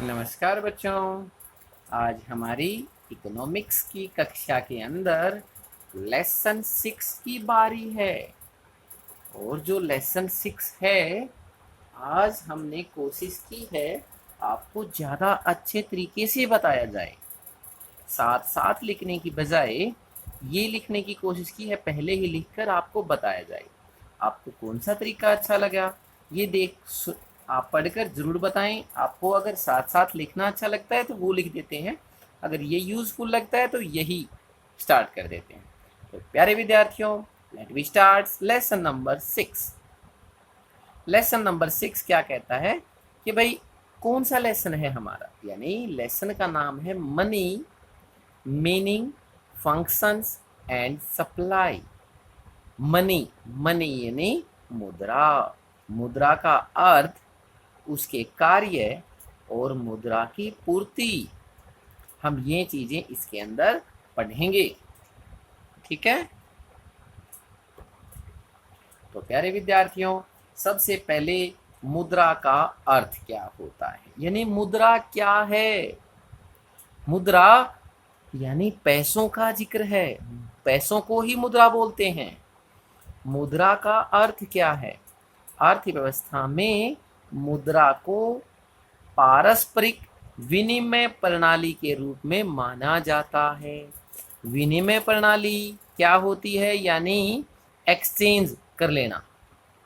नमस्कार बच्चों। आज हमारी इकोनॉमिक्स की कक्षा के अंदर लेसन 6 की बारी है। और जो लेसन 6 है, आज हमने कोशिश की है आपको ज़्यादा अच्छे तरीके से बताया जाए। साथ साथ लिखने की बजाय ये लिखने की कोशिश की है पहले ही लिखकर आपको बताया जाए। आपको कौन सा तरीका अच्छा लगा ये आप पढ़कर ज़रूर बताएं। आपको अगर साथ साथ लिखना अच्छा लगता है तो वो लिख देते हैं, अगर ये यूज़फुल लगता है तो यही स्टार्ट कर देते हैं। तो प्यारे विद्यार्थियों, let we start lesson number 6। Lesson number 6 क्या कहता है कि भाई कौन सा लेसन है हमारा, यानी लेसन का नाम है money, meaning, functions and supply. Money, money यानी मुद्रा, मुद्रा का अर्थ, उसके कार्य और मुद्रा की पूर्ति। हम ये चीजें इसके अंदर पढ़ेंगे, ठीक है। तो प्यारे विद्यार्थियों, सबसे पहले मुद्रा का अर्थ क्या होता है, यानी मुद्रा क्या है। मुद्रा यानी पैसों का जिक्र है, पैसों को ही मुद्रा बोलते हैं। मुद्रा का अर्थ क्या है? अर्थव्यवस्था में मुद्रा को पारस्परिक विनिमय प्रणाली के रूप में माना जाता है। विनिमय प्रणाली क्या होती है? यानी एक्सचेंज कर लेना।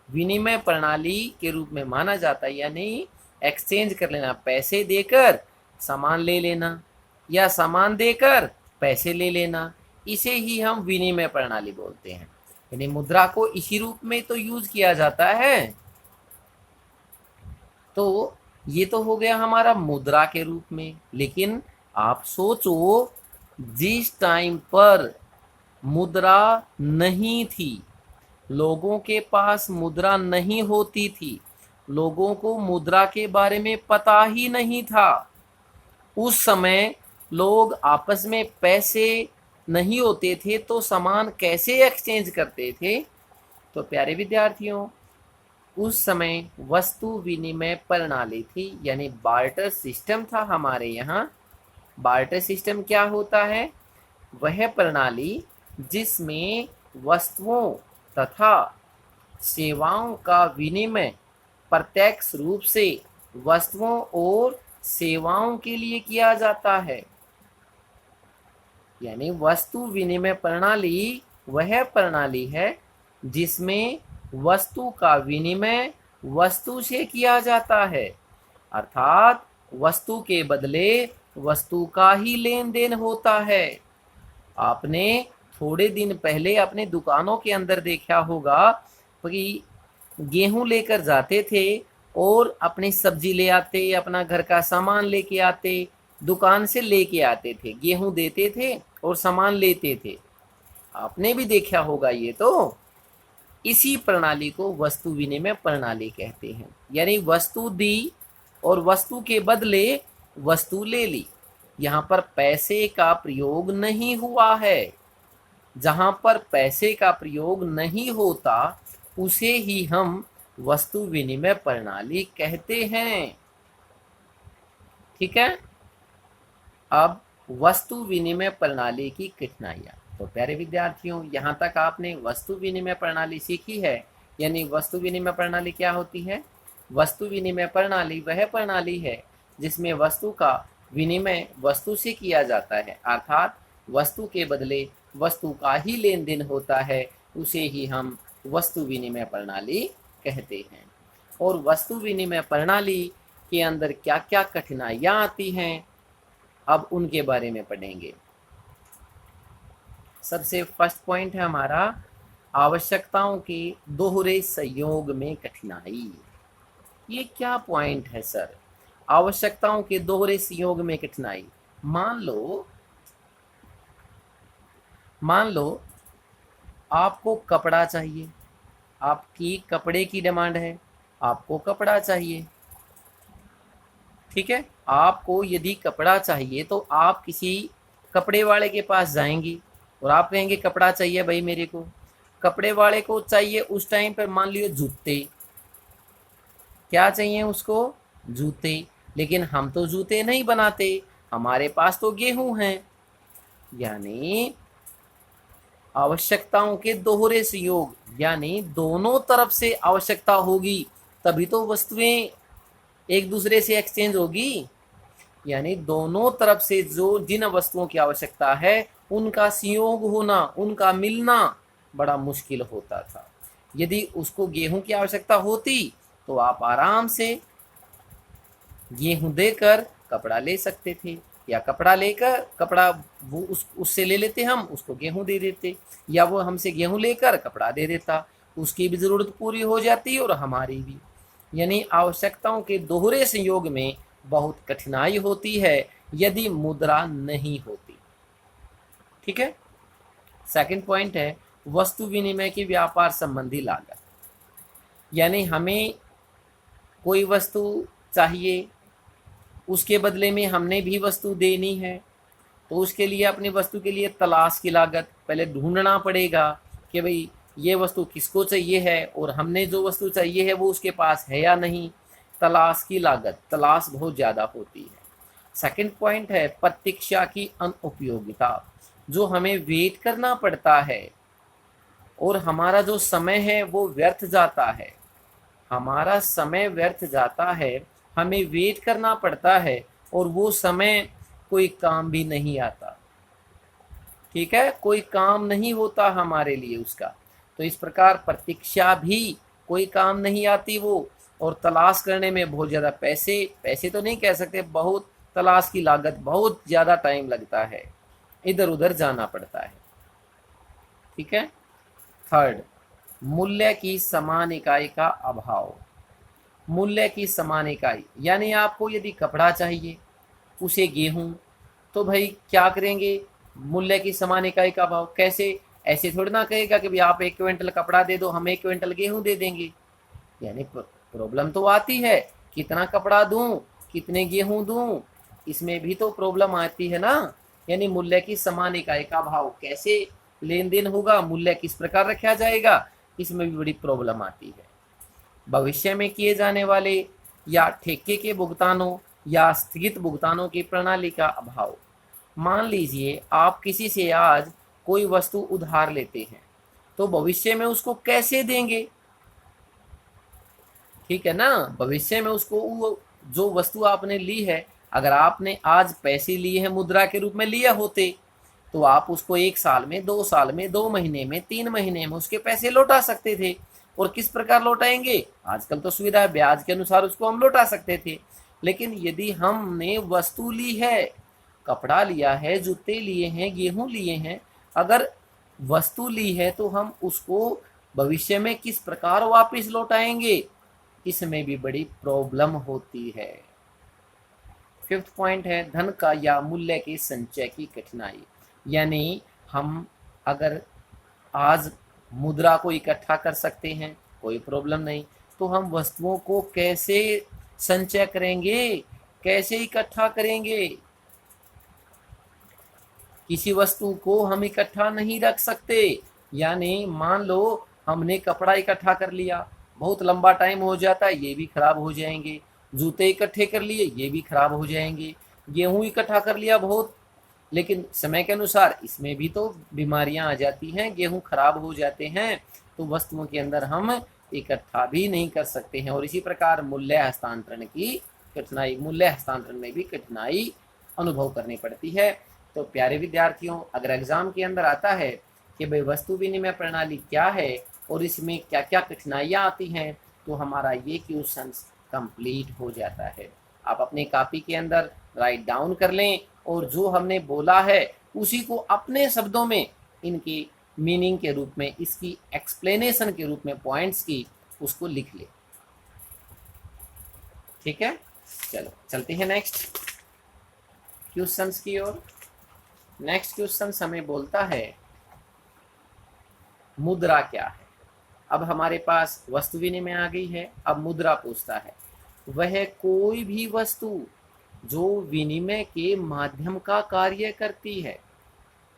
विनिमय प्रणाली के रूप में माना जाता है, यानी एक्सचेंज कर लेना, पैसे देकर सामान ले लेना या सामान देकर पैसे ले लेना, इसे ही हम विनिमय प्रणाली बोलते हैं। यानी मुद्रा को इसी रूप में तो यूज किया जाता है। तो ये तो हो गया हमारा मुद्रा के रूप में। लेकिन आप सोचो, जिस टाइम पर मुद्रा नहीं थी, लोगों के पास मुद्रा नहीं होती थी, लोगों को मुद्रा के बारे में पता ही नहीं था, उस समय लोग आपस में पैसे नहीं होते थे तो सामान कैसे एक्सचेंज करते थे? तो प्यारे विद्यार्थियों, उस समय वस्तु विनिमय प्रणाली थी, यानी बार्टर सिस्टम था हमारे यहाँ। बार्टर सिस्टम क्या होता है? वह प्रणाली जिसमें वस्तुओं तथा सेवाओं का विनिमय प्रत्यक्ष रूप से वस्तुओं और सेवाओं के लिए किया जाता है। यानी वस्तु विनिमय प्रणाली वह प्रणाली है जिसमें वस्तु का विनिमय वस्तु से किया जाता है, अर्थात वस्तु के बदले वस्तु का ही लेन देन होता है। आपने थोड़े दिन पहले अपने दुकानों के अंदर देखा होगा कि गेहूं लेकर जाते थे और अपनी सब्जी ले आते, अपना घर का सामान लेके आते, दुकान से लेके आते थे, गेहूं देते थे और सामान लेते थे। आपने भी देखा होगा ये। तो इसी प्रणाली को वस्तु विनिमय प्रणाली कहते हैं। यानी वस्तु दी और वस्तु के बदले वस्तु ले ली। यहाँ पर पैसे का प्रयोग नहीं हुआ है। जहाँ पर पैसे का प्रयोग नहीं होता उसे ही हम वस्तु विनिमय प्रणाली कहते हैं, ठीक है। अब वस्तु विनिमय प्रणाली की कठिनाइयाँ। तो प्यारे विद्यार्थियों, यहाँ तक आपने वस्तु विनिमय प्रणाली सीखी है। यानी वस्तु विनिमय प्रणाली क्या होती है? वस्तु विनिमय प्रणाली वह प्रणाली है जिसमें वस्तु का विनिमय वस्तु से किया जाता है, अर्थात वस्तु के बदले वस्तु का ही लेन देन होता है, उसे ही हम वस्तु विनिमय प्रणाली कहते हैं। और वस्तु विनिमय प्रणाली के अंदर क्या क्या कठिनाइयाँ आती हैं, अब उनके बारे में पढ़ेंगे। सबसे फर्स्ट पॉइंट है हमारा आवश्यकताओं के दोहरे संयोग में कठिनाई। ये क्या पॉइंट है सर? आवश्यकताओं के दोहरे संयोग में कठिनाई। मान लो आपको कपड़ा चाहिए, आपकी कपड़े की डिमांड है, आपको कपड़ा चाहिए, ठीक है। आपको यदि कपड़ा चाहिए तो आप किसी कपड़े वाले के पास जाएंगे और आप कहेंगे कपड़ा चाहिए भाई मेरे को। कपड़े वाले को चाहिए उस टाइम पर मान लियो जूते, क्या चाहिए उसको? जूते। लेकिन हम तो जूते नहीं बनाते, हमारे पास तो गेहूं हैं। यानी आवश्यकताओं के दोहरे संयोग, यानी दोनों तरफ से आवश्यकता होगी तभी तो वस्तुएं एक दूसरे से एक्सचेंज होगी। यानी दोनों तरफ से जो जिन वस्तुओं की आवश्यकता है उनका संयोग होना, उनका मिलना बड़ा मुश्किल होता था। यदि उसको गेहूं की आवश्यकता होती तो आप आराम से गेहूं देकर कपड़ा ले सकते थे, या कपड़ा लेकर कपड़ा वो उससे ले लेते, हम उसको गेहूं दे देते, या वो हमसे गेहूं लेकर कपड़ा दे देता, उसकी भी ज़रूरत पूरी हो जाती और हमारी भी। यानी आवश्यकताओं के दोहरे संयोग में बहुत कठिनाई होती है यदि मुद्रा नहीं होती। ठीक है। सेकंड पॉइंट है वस्तु विनिमय की व्यापार संबंधी लागत। यानी हमें कोई वस्तु चाहिए, उसके बदले में हमने भी वस्तु देनी है, तो उसके लिए अपनी वस्तु के लिए तलाश की लागत, पहले ढूंढना पड़ेगा कि भाई ये वस्तु किसको चाहिए है और हमने जो वस्तु चाहिए है वो उसके पास है या नहीं। तलाश की लागत, तलाश बहुत ज़्यादा होती है। सेकंड पॉइंट है प्रतीक्षा की अनुपयोगिता, जो हमें वेट करना पड़ता है और हमारा जो समय है वो व्यर्थ जाता है, हमारा समय व्यर्थ जाता है, हमें वेट करना पड़ता है और वो समय कोई काम भी नहीं आता। ठीक है, कोई काम नहीं होता हमारे लिए उसका। तो इस प्रकार प्रतीक्षा भी कोई काम नहीं आती वो, और तलाश करने में बहुत ज़्यादा पैसे, पैसे तो नहीं कह सकते, बहुत तलाश की लागत, बहुत ज़्यादा टाइम लगता है, इधर उधर जाना पड़ता है। ठीक है। थर्ड, मूल्य की समान इकाई का अभाव। मूल्य की समान इकाई, यानी आपको यदि कपड़ा चाहिए, उसे गेहूं, तो भाई क्या करेंगे, मूल्य की समान इकाई का अभाव कैसे, ऐसे थोड़ी ना कहेगा कि भाई आप 1 क्विंटल कपड़ा दे दो, हम 1 क्विंटल गेहूं दे देंगे। यानी प्रॉब्लम तो आती है, कितना कपड़ा दूं, कितने गेहूं दूं, इसमें भी तो प्रॉब्लम आती है ना। यानी मूल्य की समान इकाई का अभाव, कैसे लेन देन होगा, मूल्य किस प्रकार रखा जाएगा, इसमें भी बड़ी प्रॉब्लम आती है। भविष्य में किए जाने वाले या ठेके के भुगतानों या स्थगित भुगतानों की प्रणाली का अभाव। मान लीजिए आप किसी से आज कोई वस्तु उधार लेते हैं, तो भविष्य में उसको कैसे देंगे। ठीक है ना, भविष्य में उसको वो जो वस्तु आपने ली है, अगर आपने आज पैसे लिए हैं मुद्रा के रूप में लिए होते, तो आप उसको 1 साल में, 2 साल में, 2 महीने में, 3 महीने में उसके पैसे लौटा सकते थे। और किस प्रकार लौटाएंगे, आजकल तो सुविधा है, ब्याज के अनुसार उसको हम लौटा सकते थे। लेकिन यदि हमने वस्तु ली है, कपड़ा लिया है, जूते लिए हैं, गेहूं लिए हैं, अगर वस्तु ली है तो हम उसको भविष्य में किस प्रकार वापस लौटाएंगे, इसमें भी बड़ी प्रॉब्लम होती है। फिफ्थ पॉइंट है धन का या मूल्य के संचय की कठिनाई। यानी हम अगर आज मुद्रा को इकट्ठा कर सकते हैं, कोई प्रॉब्लम नहीं, तो हम वस्तुओं को कैसे संचय करेंगे, कैसे इकट्ठा करेंगे। किसी वस्तु को हम इकट्ठा नहीं रख सकते। यानी मान लो हमने कपड़ा इकट्ठा कर लिया, बहुत लंबा टाइम हो जाता है, ये भी खराब हो जाएंगे। जूते इकट्ठे कर लिए, ये भी खराब हो जाएंगे। गेहूं इकट्ठा कर लिया बहुत, लेकिन समय के अनुसार इसमें भी तो बीमारियां आ जाती हैं, गेहूं खराब हो जाते हैं, तो वस्तुओं के अंदर हम इकट्ठा भी नहीं कर सकते हैं। और इसी प्रकार मूल्य हस्तांतरण की कठिनाई, मूल्य हस्तांतरण में भी कठिनाई अनुभव करनी पड़ती है। तो प्यारे विद्यार्थियों, अगर एग्जाम के अंदर आता है कि भाई वस्तु विनिमय प्रणाली क्या है और इसमें क्या क्या कठिनाइयाँ आती हैं, तो हमारा ये क्वेश्चन कंप्लीट हो जाता है। आप अपनी कॉपी के अंदर राइट डाउन कर लें और जो हमने बोला है उसी को अपने शब्दों में, इनकी मीनिंग के रूप में, इसकी एक्सप्लेनेशन के रूप में, पॉइंट्स की, उसको लिख ले। ठीक है, चलो चलते हैं नेक्स्ट क्वेश्चंस की ओर। नेक्स्ट क्वेश्चन हमें बोलता है मुद्रा क्या है। अब हमारे पास वस्तु विनिमय आ गई है, अब मुद्रा पूछता है वह कोई भी वस्तु जो विनिमय के माध्यम का कार्य करती है,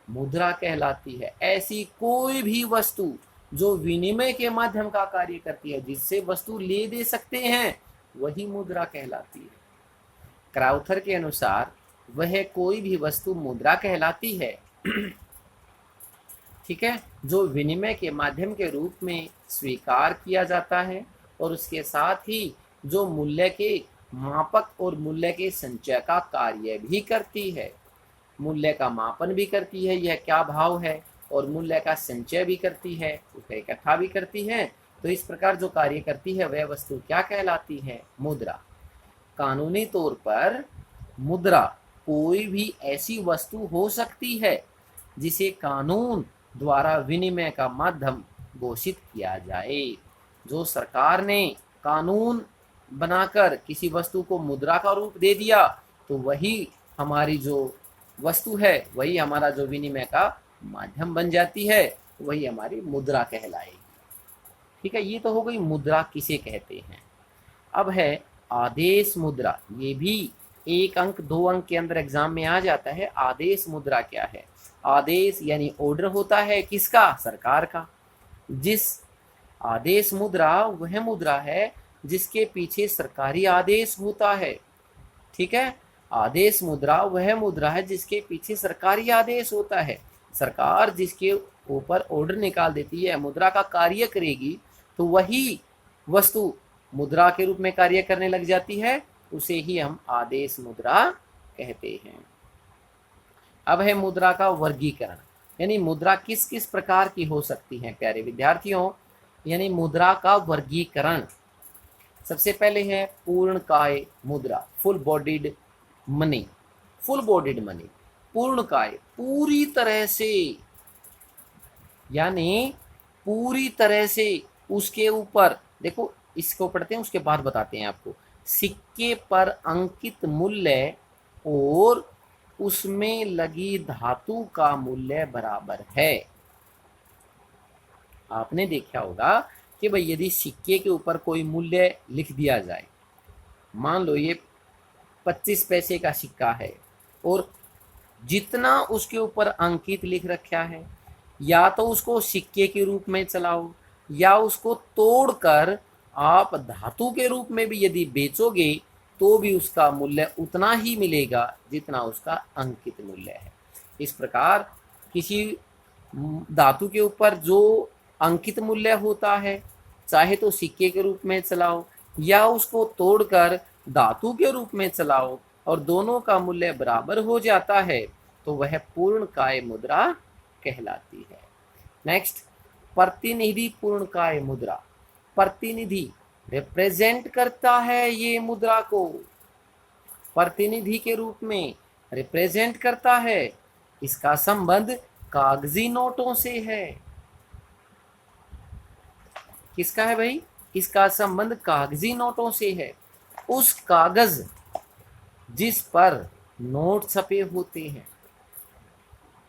मुद्रा कहलाती है। ऐसी कोई भी वस्तु जो विनिमय के माध्यम का कार्य करती है, जिससे वस्तु ले दे सकते हैं, वही मुद्रा कहलाती है। क्राउथर के अनुसार वह कोई भी वस्तु मुद्रा कहलाती है ठीक है, जो विनिमय के माध्यम के रूप में स्वीकार किया जाता है और उसके साथ ही जो मूल्य के मापक और मूल्य के संचय का कार्य भी करती है। मूल्य का मापन भी करती है, यह क्या भाव है, और मूल्य का संचय भी करती है, उसका इकट्ठा भी करती है। तो इस प्रकार जो कार्य करती है वह वस्तु क्या कहलाती है? मुद्रा। कानूनी तौर पर मुद्रा कोई भी ऐसी वस्तु हो सकती है जिसे कानून द्वारा विनिमय का माध्यम घोषित किया जाए। जो सरकार ने कानून बनाकर किसी वस्तु को मुद्रा का रूप दे दिया तो वही हमारी जो वस्तु है, वही हमारा जो विनिमय का माध्यम बन जाती है, वही हमारी मुद्रा कहलाएगी। ठीक है, ये तो हो गई मुद्रा किसे कहते हैं। अब है आदेश मुद्रा। ये भी 1 अंक 2 अंक के अंदर एग्जाम में आ जाता है। आदेश मुद्रा क्या है? आदेश यानी ऑर्डर होता है किसका? सरकार का। जिस आदेश मुद्रा वह मुद्रा है जिसके पीछे सरकारी आदेश होता है। ठीक है, आदेश मुद्रा वह मुद्रा है जिसके पीछे सरकारी आदेश होता है। सरकार जिसके ऊपर ऑर्डर निकाल देती है, मुद्रा का कार्य करेगी, तो वही वस्तु मुद्रा के रूप में कार्य करने लग जाती है, उसे ही हम आदेश मुद्रा कहते हैं। अब है मुद्रा का वर्गीकरण, यानी मुद्रा किस किस प्रकार की हो सकती है प्यारे विद्यार्थियों। यानी मुद्रा का वर्गीकरण, सबसे पहले है पूर्णकाय मुद्रा, full bodied money. Full bodied money, पूर्णकाय, पूरी तरह से, यानी पूरी तरह से उसके ऊपर, देखो इसको पढ़ते हैं उसके बाद बताते हैं आपको। सिक्के पर अंकित मूल्य और उसमें लगी धातु का मूल्य बराबर है। आपने देखा होगा कि भाई यदि सिक्के के ऊपर कोई मूल्य लिख दिया जाए, मान लो ये 25 पैसे का सिक्का है और जितना उसके ऊपर अंकित लिख रखा है, या तो उसको सिक्के के रूप में चलाओ या उसको तोड़कर आप धातु के रूप में भी यदि बेचोगे तो भी उसका मूल्य उतना ही मिलेगा जितना उसका अंकित मूल्य है। इस प्रकार किसी धातु के ऊपर जो अंकित मूल्य होता है, चाहे तो सिक्के के रूप में चलाओ या उसको तोड़कर धातु के रूप में चलाओ, और दोनों का मूल्य बराबर हो जाता है, तो वह पूर्णकाय मुद्रा कहलाती है। नेक्स्ट, प्रतिनिधि पूर्णकाय मुद्रा। प्रतिनिधि रिप्रेजेंट करता है ये मुद्रा को, प्रतिनिधि के रूप में रिप्रेजेंट करता है। इसका संबंध कागजी नोटों से है। किसका है भाई? इसका संबंध कागजी नोटों से है। उस कागज जिस पर नोट छपे होते हैं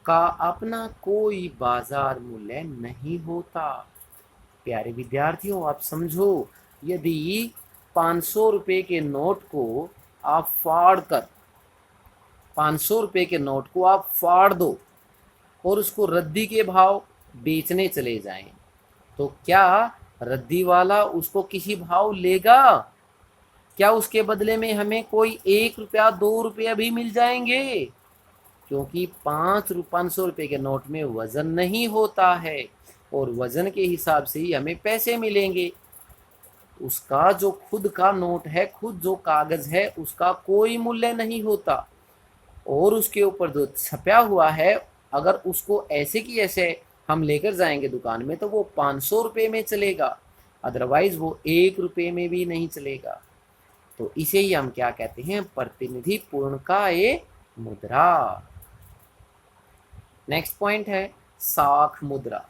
का अपना कोई बाजार मूल्य नहीं होता। प्यारे विद्यार्थियों, आप समझो, यदि 500 रुपए के नोट को आप फाड़ कर, 500 रुपए के नोट को आप फाड़ दो और उसको रद्दी के भाव बेचने चले जाएं, तो क्या रद्दी वाला उसको किसी भाव लेगा? क्या उसके बदले में हमें कोई 1 रुपया 2 रुपया भी मिल जाएंगे? क्योंकि 500 रुपए के नोट में वजन नहीं होता है और वजन के हिसाब से ही हमें पैसे मिलेंगे। उसका जो खुद का नोट है, खुद जो कागज है, उसका कोई मूल्य नहीं होता, और उसके ऊपर जो छपा हुआ है, अगर उसको ऐसे की ऐसे हम लेकर जाएंगे दुकान में तो वो 500 रुपये में चलेगा, अदरवाइज वो 1 रुपये में भी नहीं चलेगा। तो इसे ही हम क्या कहते हैं? प्रतिनिधि पूर्णकाय मुद्रा। नेक्स्ट पॉइंट है साख मुद्रा,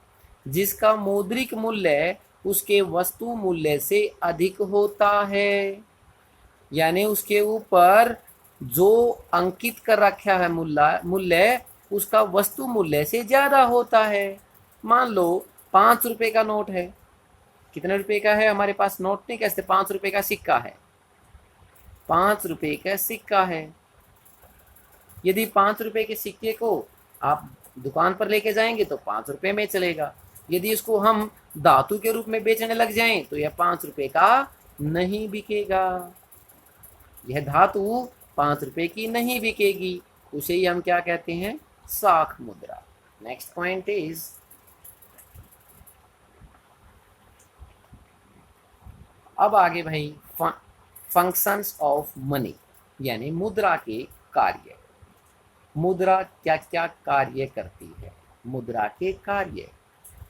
जिसका मौद्रिक मूल्य उसके वस्तु मूल्य से अधिक होता है। यानी उसके ऊपर जो अंकित कर रखा है मूल्य उसका वस्तु मूल्य से ज्यादा होता है। मान लो 5 रुपए का नोट है, कितने रुपए का है हमारे पास? नोट नहीं कहते, 5 रुपए का सिक्का है, 5 रुपए का सिक्का है। यदि 5 रुपए के सिक्के को आप दुकान पर लेके जाएंगे तो 5 रुपए में चलेगा। यदि इसको हम धातु के रूप में बेचने लग जाएं तो यह 5 रुपए का नहीं बिकेगा। यह धातु ₹5 की नहीं बिकेगी, उसे ही हम क्या कहते हैं, साख मुद्रा। नेक्स्ट पॉइंट इज, अब आगे भाई फंक्शंस ऑफ मनी, यानी मुद्रा के कार्य। मुद्रा क्या क्या कार्य करती है? मुद्रा के कार्य,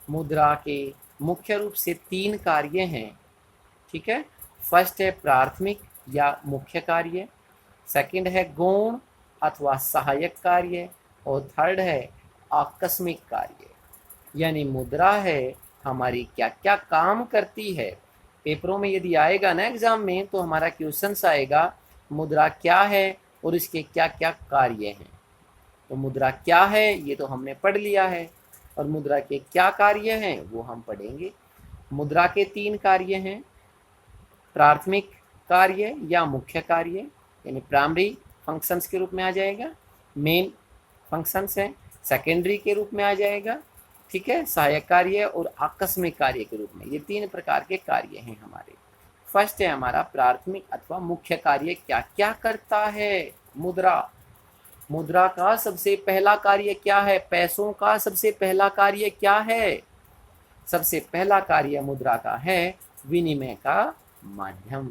मुद्रा के मुख्य रूप से 3 कार्य हैं, ठीक है। फर्स्ट है प्राथमिक या मुख्य कार्य, सेकंड है गौण अथवा सहायक कार्य, और थर्ड है आकस्मिक कार्य। यानी मुद्रा है हमारी क्या क्या काम करती है। पेपरों में यदि आएगा ना एग्जाम में, तो हमारा क्वेश्चंस आएगा मुद्रा क्या है और इसके क्या क्या कार्य हैं। तो मुद्रा क्या है ये तो हमने पढ़ लिया है, और मुद्रा के क्या कार्य हैं वो हम पढ़ेंगे। मुद्रा के 3 कार्य हैं, प्राथमिक कार्य या मुख्य कार्य, यानी प्राइमरी फंक्शंस के रूप में आ जाएगा, मेन फंक्शंस है, सेकेंडरी के रूप में आ जाएगा, ठीक है, सहायक कार्य, और आकस्मिक कार्य के रूप में। ये 3 प्रकार के कार्य हैं हमारे। फर्स्ट है हमारा प्राथमिक अथवा मुख्य कार्य। क्या क्या करता है मुद्रा? मुद्रा का सबसे पहला कार्य क्या है? पैसों का सबसे पहला कार्य क्या है? सबसे पहला कार्य मुद्रा का है विनिमय का माध्यम।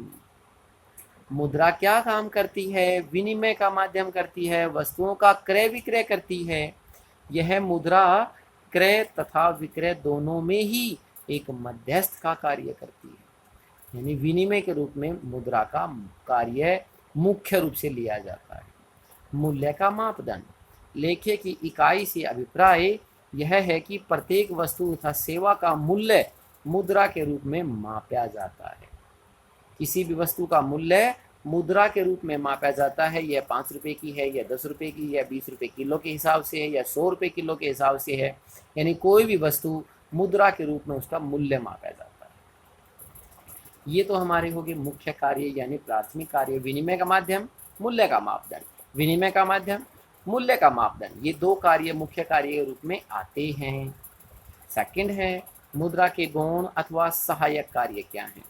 मुद्रा क्या काम करती है? विनिमय का माध्यम करती है, वस्तुओं का क्रय विक्रय करती है। यह मुद्रा क्रय तथा विक्रय दोनों में ही एक मध्यस्थ का कार्य करती है, यानी विनिमय के रूप में मुद्रा का कार्य मुख्य रूप से लिया जाता है। मूल्य का मापदंड, लेखे की इकाई से अभिप्राय यह है कि प्रत्येक वस्तु तथा सेवा का मूल्य मुद्रा के रूप में मापा जाता है। किसी भी वस्तु का मूल्य मुद्रा के रूप में मापा जाता है। यह ₹5 की है, या ₹10 की, या ₹20 किलो के हिसाब से है, या ₹100 किलो के हिसाब से है, यानी कोई भी वस्तु मुद्रा के रूप में उसका मूल्य मापा जाता है। ये तो हमारे हो गए मुख्य कार्य यानी प्राथमिक कार्य, विनिमय का माध्यम, मूल्य का मापदंड। विनिमय का माध्यम, मूल्य का मापदंड, ये 2 कार्य मुख्य कार्य के रूप में आते हैं। सेकंड है मुद्रा के गौण अथवा सहायक कार्य क्या हैं?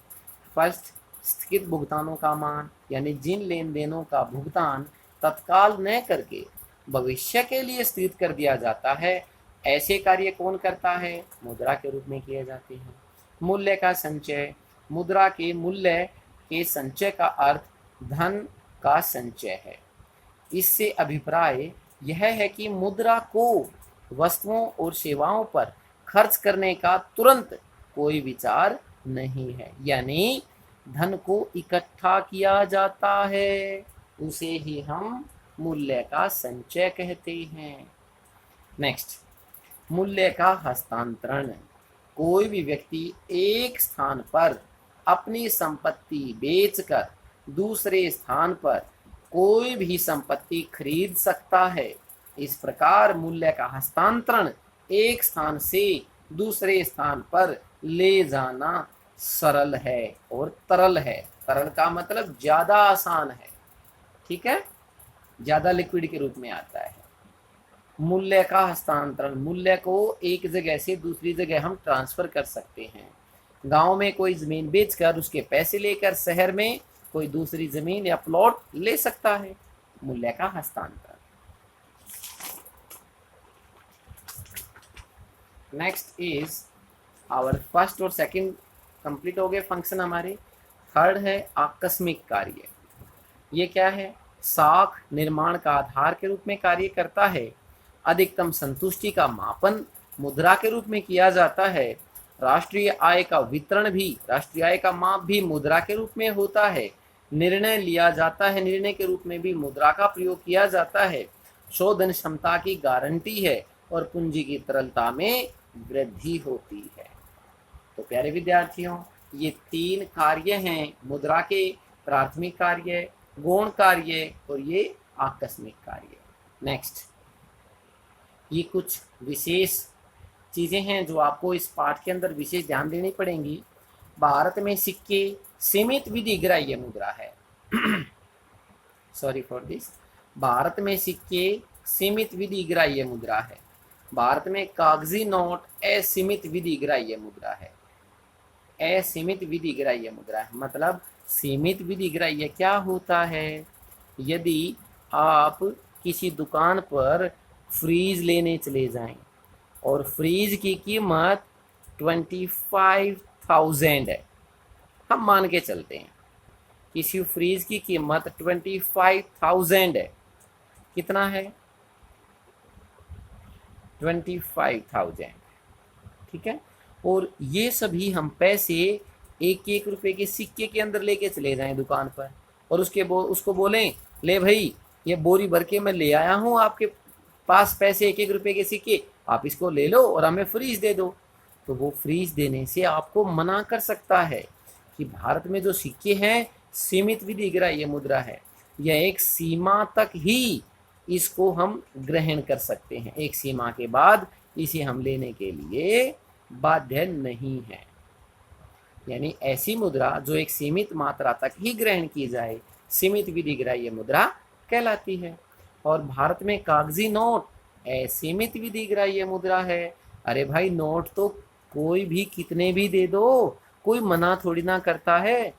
फर्स्ट, स्थगित भुगतानों का मान, यानी जिन लेन देनों का भुगतान तत्काल न करके भविष्य के लिए स्थगित कर दिया जाता है, ऐसे कार्य कौन करता है? मुद्रा के रूप में किए जाते हैं। मूल्य का संचय, मुद्रा के मूल्य के संचय का अर्थ धन का संचय है। इससे अभिप्राय यह है कि मुद्रा को वस्तुओं और सेवाओं पर खर्च करने का तुरंत कोई विचार नहीं है, यानी धन को इकट्ठा किया जाता है, उसे ही हम मूल्य का संचय कहते हैं। नेक्स्ट, मूल्य का हस्तांतरण। कोई भी व्यक्ति एक स्थान पर अपनी संपत्ति बेचकर दूसरे स्थान पर कोई भी संपत्ति खरीद सकता है। इस प्रकार मूल्य का हस्तांतरण एक स्थान से दूसरे स्थान पर ले जाना सरल है और तरल है। तरल का मतलब ज्यादा आसान है, ठीक है, ज्यादा लिक्विड के रूप में आता है। मूल्य का हस्तांतरण, मूल्य को एक जगह से दूसरी जगह हम ट्रांसफर कर सकते हैं। गांव में कोई जमीन बेचकर उसके पैसे लेकर शहर में कोई दूसरी जमीन या प्लॉट ले सकता है, मूल्य का हस्तांतरण। नेक्स्ट इज आवर फर्स्ट और सेकंड कंप्लीट हो गए फंक्शन हमारे। थर्ड है आकस्मिक कार्य। ये क्या है? साख निर्माण का आधार के रूप में कार्य करता है। अधिकतम संतुष्टि का मापन मुद्रा के रूप में किया जाता है। राष्ट्रीय आय का वितरण भी, राष्ट्रीय आय का माप भी मुद्रा के रूप में होता है। निर्णय लिया जाता है, निर्णय के रूप में भी मुद्रा का प्रयोग किया जाता है। शोधन क्षमता की गारंटी है और पूंजी की तरलता में वृद्धि होती है। तो प्यारे विद्यार्थियों, ये 3 कार्य हैं मुद्रा के, प्राथमिक कार्य, गौण कार्य और ये आकस्मिक कार्य। नेक्स्ट, ये कुछ विशेष चीज़ें हैं जो आपको इस पाठ के अंदर विशेष ध्यान देनी पड़ेंगी। भारत में सिक्के सीमित विधि ग्राह्य मुद्रा है। Sorry for this. भारत में सिक्के सीमित विधि ग्राह्य मुद्रा है। भारत में कागजी नोट असीमित विधि ग्राह्य मुद्रा है। असीमित विधि ग्राह्य मुद्रा है मतलब सीमित विधि ग्राह्य क्या होता है? यदि आप किसी दुकान पर फ्रीज लेने चले जाएं और फ्रीज की कीमत 25,000 है, हम मान के चलते हैं किसी फ्रीज की कीमत 25,000 है, कितना है 25,000, ठीक है। और ये सभी हम पैसे एक एक रुपए के सिक्के के अंदर लेके चले जाएं दुकान पर और उसको बोलें ले भाई ये बोरी भर के मैं ले आया हूँ आपके पास पैसे एक एक रुपए के सिक्के, आप इसको ले लो और हमें फ्रीज दे दो, तो वो फ्रीज देने से आपको मना कर सकता है कि भारत में जो सिक्के हैं सीमित विधि ग्राह्य मुद्रा है, यह एक सीमा तक ही इसको हम ग्रहण कर सकते हैं, एक सीमा के बाद इसे हम लेने के लिए बाध्य नहीं है। यानी ऐसी मुद्रा जो एक सीमित मात्रा तक ही ग्रहण की जाए सीमित विधि ग्राह्य मुद्रा कहलाती है। और भारत में कागजी नोट असीमित विधि ग्राह्य मुद्रा है। अरे भाई नोट तो कोई भी कितने भी दे दो, कोई मना थोड़ी ना करता है,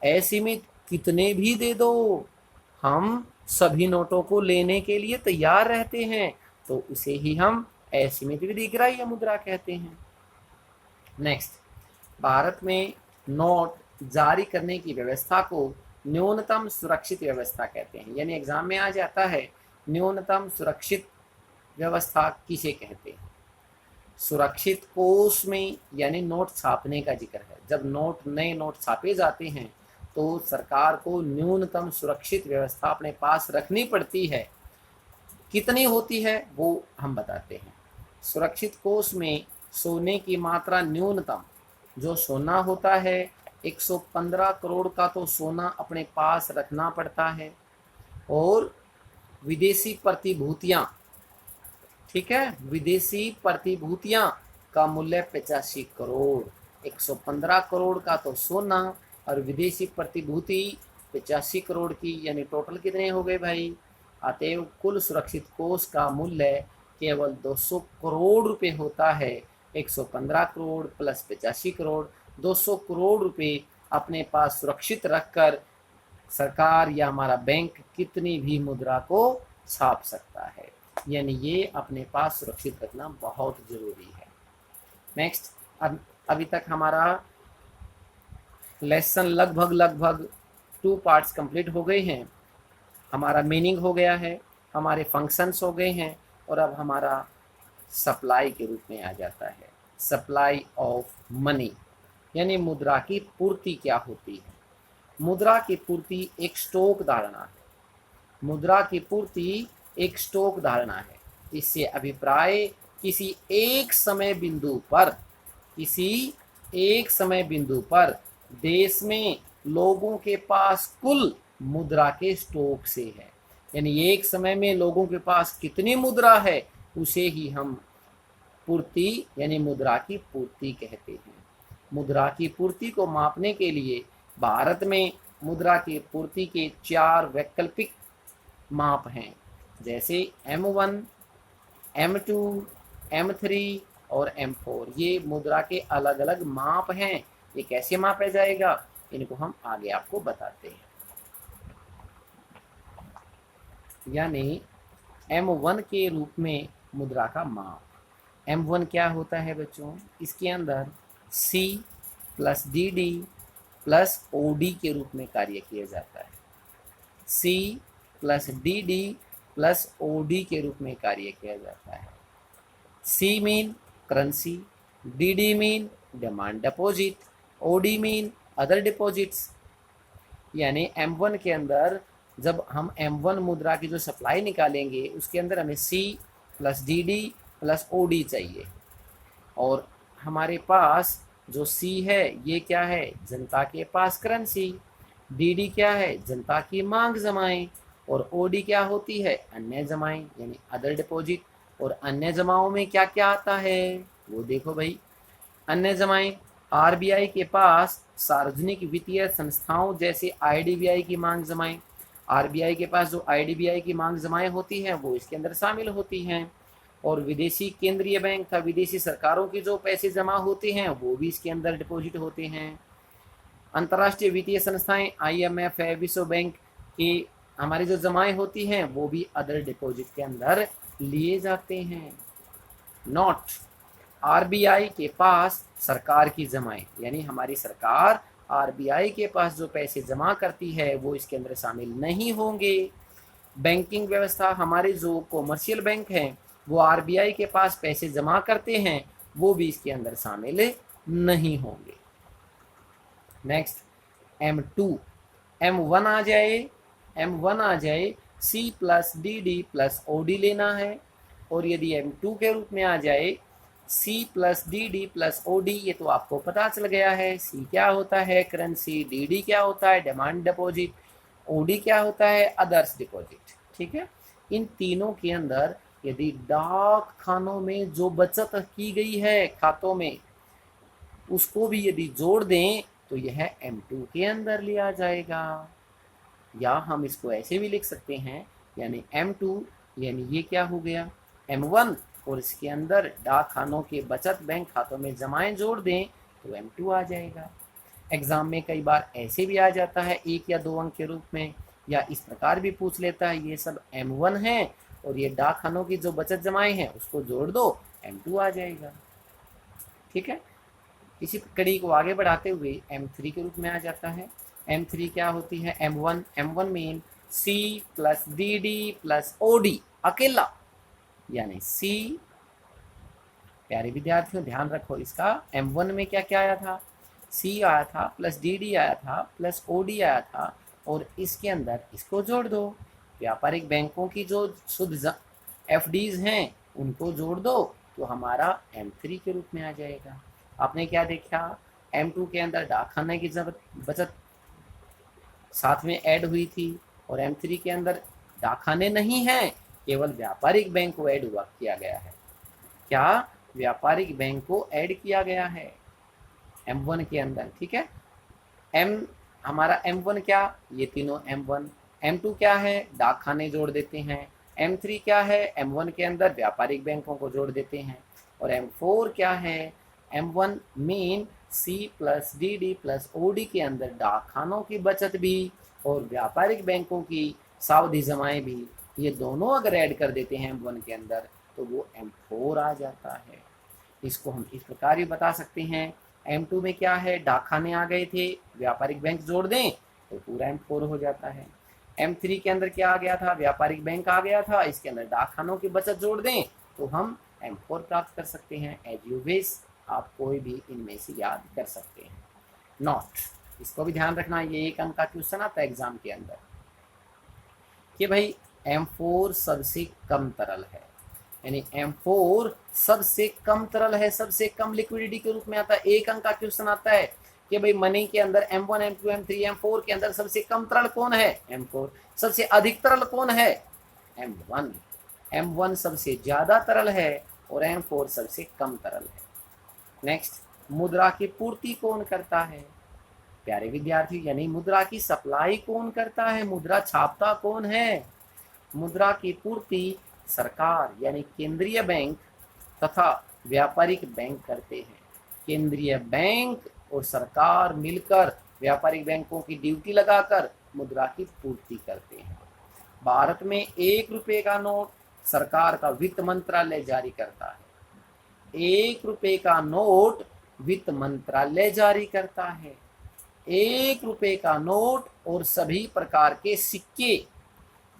असीमित कितने भी दे दो, हम सभी नोटों को लेने के लिए तैयार रहते हैं, तो उसे ही हम असीमित विधि ग्राह्य मुद्रा कहते हैं। नेक्स्ट, भारत में नोट जारी करने की व्यवस्था को न्यूनतम सुरक्षित व्यवस्था कहते हैं। यानी एग्जाम में आ जाता है न्यूनतम सुरक्षित व्यवस्था किसे कहते हैं। सुरक्षित कोष में यानी नोट छापने का जिक्र है। जब नए नोट छापे जाते हैं तो सरकार को न्यूनतम सुरक्षित व्यवस्था अपने पास रखनी पड़ती है। कितनी होती है वो हम बताते हैं। सुरक्षित कोष में सोने की मात्रा न्यूनतम जो सोना होता है 115 करोड़ का तो सोना अपने पास रखना पड़ता है, और विदेशी प्रतिभूतियां, ठीक है, विदेशी प्रतिभूतियां का मूल्य 85 करोड़, 115 करोड़ का तो सोना और विदेशी प्रतिभूति 85 करोड़ की, यानी टोटल कितने हो गए भाई। अतएव कुल सुरक्षित कोष का मूल्य केवल 200 करोड़ रुपए होता है। 115 करोड़ प्लस 85 करोड़, 200 करोड़ रुपए अपने पास सुरक्षित रखकर सरकार या हमारा बैंक कितनी भी मुद्रा को छाप सकता है। यानी ये अपने पास सुरक्षित रखना बहुत जरूरी है। नेक्स्ट, अभी तक हमारा लेसन लगभग 2 पार्ट्स कंप्लीट हो गए हैं। हमारा मीनिंग हो गया है, हमारे फंक्शंस हो गए हैं, और अब हमारा सप्लाई के रूप में आ जाता है। सप्लाई ऑफ मनी यानी मुद्रा की पूर्ति क्या होती है। मुद्रा की पूर्ति एक स्टॉक धारणा है। मुद्रा की पूर्ति एक स्टॉक धारणा है। इससे अभिप्राय किसी एक समय बिंदु पर देश में लोगों के पास कुल मुद्रा के स्टॉक से है। यानी एक समय में लोगों के पास कितनी मुद्रा है उसे ही हम पूर्ति यानी मुद्रा की पूर्ति कहते हैं। मुद्रा की पूर्ति को मापने के लिए भारत में मुद्रा की पूर्ति के 4 वैकल्पिक माप हैं, जैसे M1, M2, M3 और M4। ये मुद्रा के अलग अलग माप हैं। ये कैसे मापा जाएगा इनको हम आगे आपको बताते हैं। यानी M1 के रूप में मुद्रा का माप। M1 क्या होता है बच्चों, इसके अंदर C plus DD plus OD के रूप में कार्य किया जाता है। C plus DD plus OD के रूप में कार्य किया जाता है। C mean currency, DD mean demand deposit, OD mean other deposits. यानी M1 के अंदर जब हम M1 मुद्रा की जो सप्लाई निकालेंगे उसके अंदर हमें C plus DD plus OD चाहिए, और हमारे पास जो C है ये क्या है, जनता के पास करेंसी। DD क्या है, जनता की मांग जमाएं, और OD क्या होती है, अन्य जमाएं यानी अदर डिपॉजिट। और अन्य जमाओं में क्या क्या आता है वो देखो भाई। अन्य जमाएं, RBI के पास सार्वजनिक वित्तीय संस्थाओं जैसे IDBI की मांग जमाएं। RBI के पास जो IDBI की मांग जमाएं होती हैं वो इसके अंदर शामिल होती हैं। और विदेशी केंद्रीय बैंक का विदेशी सरकारों की जो पैसे जमा होते हैं वो भी इसके अंदर डिपॉजिट होते हैं। अंतर्राष्ट्रीय वित्तीय संस्थाएं IMF है, विश्व बैंक के हमारी जो जमाएं होती हैं वो भी अदर डिपॉजिट के अंदर लिए जाते हैं। नॉट, आरबीआई के पास सरकार की जमाएं, यानी हमारी सरकार आरबीआई के पास जो पैसे जमा करती है वो इसके अंदर शामिल नहीं होंगे। बैंकिंग व्यवस्था, हमारे जो कॉमर्शियल बैंक हैं वो आरबीआई के पास पैसे जमा करते हैं, वो भी इसके अंदर शामिल नहीं होंगे। नेक्स्ट M2, M1 आ जाए, M1 आ जाए, C plus D D plus OD लेना है। और यदि M2 के रूप में आ जाए C plus D D plus OD, ये तो आपको पता चल गया है। C क्या होता है करेंसी, DD क्या होता है डिमांड डिपॉजिट, OD क्या होता है अदर्स डिपॉजिट। ठीक है, इन तीनों के अंदर यदि डाक खानों में जो बचत की गई है खातों में उसको भी यदि जोड़ दें तो यह M2 के अंदर लिया जाएगा। या हम इसको ऐसे भी लिख सकते हैं, यानी M2 यानी ये क्या हो गया M1, और इसके अंदर डाक खानों के बचत बैंक खातों में जमाएं जोड़ दें तो M2 आ जाएगा। एग्जाम में कई बार ऐसे भी आ जाता है 1 या 2 अंक के रूप में, या इस प्रकार भी पूछ लेता है ये सब M1 है और ये डाक खानों की जो बचत जमाएं हैं उसको जोड़ दो, M2 आ जाएगा। ठीक है, इसी कड़ी को आगे बढ़ाते हुए M3 के रूप में आ जाता है। M3 क्या होती है M1, M1 mean C plus DD plus OD अकेला, यानी C, प्यारे विद्यार्थियों ध्यान रखो इसका, M1 में क्या क्या आया था, C आया था प्लस DD आया था प्लस OD आया था, और इसके अंदर इसको जोड़ दो, व्यापारिक बैंकों की जो शुद्ध FDs हैं उनको जोड़ दो तो हमारा M3 के रूप में आ जाएगा। आपने क्या देखा, M2 के अंदर डाक खाने की बचत साथ में ऐड हुई थी, और M3 के अंदर डाक खाने नहीं है, केवल व्यापारिक बैंक को ऐड हुआ किया गया है। क्या व्यापारिक बैंक को ऐड किया गया है M1 के अंदर। ठीक है, हमारा M1 क्या, ये तीनों M1, M2 क्या है डाक खाने जोड़ देते हैं, M3 क्या है M1 के अंदर व्यापारिक बैंकों को जोड़ देते हैं, और M4 क्या है M1 mean C plus DD plus OD के अंदर डाक खानों की बचत भी और व्यापारिक बैंकों की सावधि जमाएं भी, ये दोनों अगर ऐड कर देते हैं M1 के अंदर तो वो M4 आ जाता है। इसको हम इस प्रकार भी बता सकते हैं, M2 में क्या है डाक खाने आ गए थे, व्यापारिक बैंक जोड़ दें तो पूरा M4 हो जाता है। M3 के अंदर क्या आ गया था, व्यापारिक बैंक आ गया था, इसके अंदर डाक खानों की बचत जोड़ दें तो हम M4 प्राप्त कर सकते हैं। एज यू विश, आप कोई भी इनमें से याद कर सकते हैं। नॉट, इसको भी ध्यान रखना, ये 1 अंक का क्वेश्चन आता है एग्जाम के अंदर कि भाई M4 सबसे कम तरल है, यानी M4 सबसे कम तरल है, सबसे कम लिक्विडिटी के रूप में आता है। 1 अंक का क्वेश्चन आता है कि भाई मनी के अंदर M1, M2, M3, M4 के अंदर सबसे कम तरल कौन है M4, सबसे अधिक तरल कौन है M1, M1 सबसे ज्यादा तरल है और M4 सबसे कम तरल है। नेक्स्ट, मुद्रा की पूर्ति कौन करता है, प्यारे विद्यार्थी, यानी मुद्रा की सप्लाई कौन करता है, मुद्रा छापता कौन है। मुद्रा की पूर्ति सरकार यानी केंद्रीय बैंक तथा व्यापारिक बैंक करते हैं। केंद्रीय बैंक और सरकार मिलकर व्यापारिक बैंकों की ड्यूटी लगाकर मुद्रा की पूर्ति करते हैं। भारत में 1 रुपए का नोट सरकार का वित्त मंत्रालय जारी करता है। 1 रुपए का नोट वित्त मंत्रालय जारी करता है। 1 रुपए का नोट और सभी प्रकार के सिक्के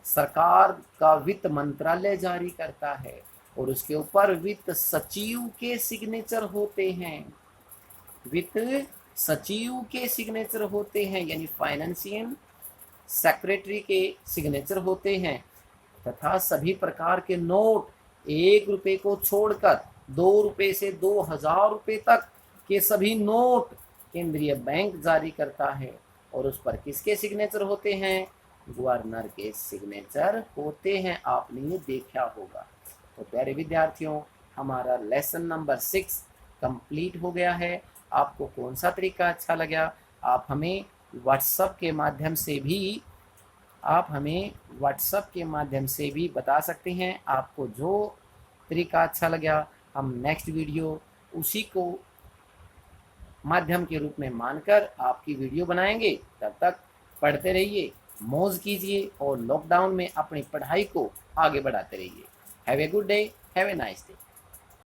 सरकार का वित्त मंत्रालय जारी करता है और उसके ऊपर वित्त सचिव के सिग्नेचर होते हैं। वित्त सचिव के सिग्नेचर होते हैं, यानी फाइनेंशियल सेक्रेटरी के सिग्नेचर होते हैं। तथा सभी प्रकार के नोट 1 रुपए को छोड़कर 2 रुपए से 2000 रुपए तक के सभी नोट केंद्रीय बैंक जारी करता है और उस पर किसके सिग्नेचर होते हैं, गवर्नर के सिग्नेचर होते हैं। आपने ये देखा होगा। तो प्यारे विद्यार्थियों, हमारा लेसन नंबर 6 कंप्लीट हो गया है। आपको कौन सा तरीका अच्छा लगा, आप हमें व्हाट्सएप के माध्यम से भी बता सकते हैं। आपको जो तरीका अच्छा लगा हम नेक्स्ट वीडियो उसी को माध्यम के रूप में मानकर आपकी वीडियो बनाएंगे। तब तक पढ़ते रहिए, मौज कीजिए और लॉकडाउन में अपनी पढ़ाई को आगे बढ़ाते रहिए। Have a good day, have a nice day.